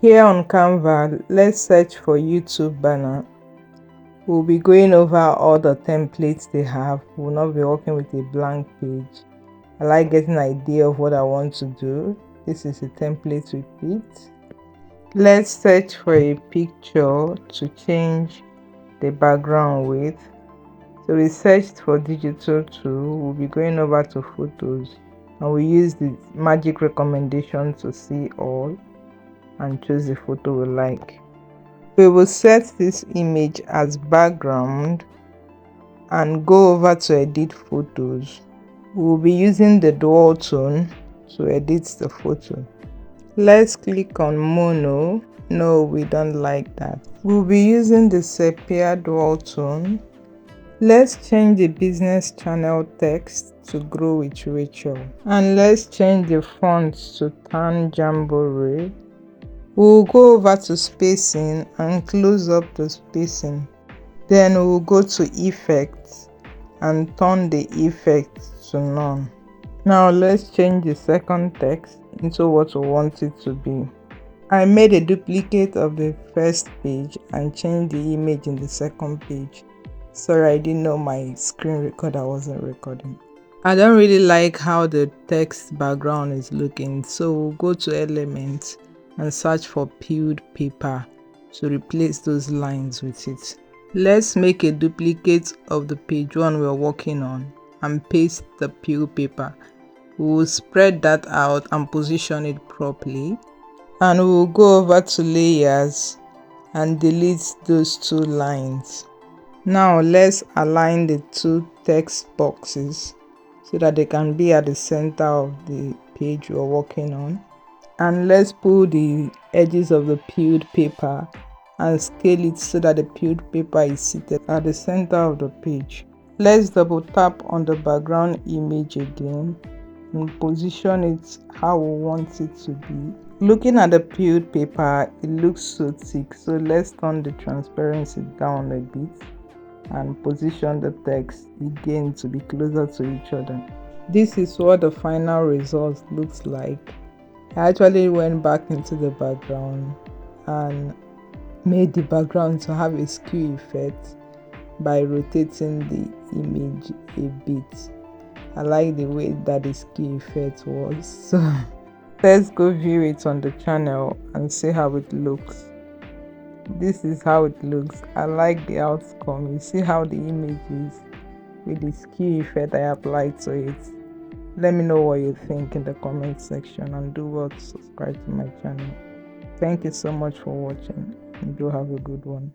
Here on Canva, let's search for YouTube banner. We'll be going over all the templates they have. We'll not be working with a blank page. I like getting an idea of what I want to do. This is a template with it. Let's search for a picture to change the background with. So we searched for digital tool. We'll be going over to photos and we use the magic recommendation to see all and choose the photo we like. We will set this image as background and go over to edit photos. We'll be using the dual tone to edit the photo. Let's click on mono. No, we don't like that. We'll be using the sepia dual tone. Let's change the business channel text to grow with Rachel. And let's change the font to Tan Jamboree. We'll go over to spacing and close up the spacing. Then we'll go to effects and turn the effect to none. Now let's change the second text into what we want it to be. I made a duplicate of the first page and changed the image in the second page. Sorry, I didn't know my screen recorder wasn't recording. I don't really like how the text background is looking, so we'll go to elements and search for peeled paper to replace those lines with it. Let's make a duplicate of the page one we're working on and paste the peeled paper. We'll spread that out and position it properly, and we'll go over to layers and delete those two lines. Now let's align the two text boxes so that they can be at the center of the page we're working on. And let's pull the edges of the peeled paper and scale it so that the peeled paper is seated at the center of the page. Let's double tap on the background image again and position it how we want it to be. Looking at the peeled paper, it looks so thick, so let's turn the transparency down a bit and position the text again to be closer to each other. This is what the final result looks like. I actually went back into the background and made the background to have a skew effect by rotating the image a bit. I like the way that the skew effect was. So let's go view it on the channel and see how it looks. This is how it looks. I like the outcome. You see how the image is with the skew effect I applied to it. Let me know what you think in the comment section and do well to subscribe to my channel. Thank you so much for watching and do have a good one.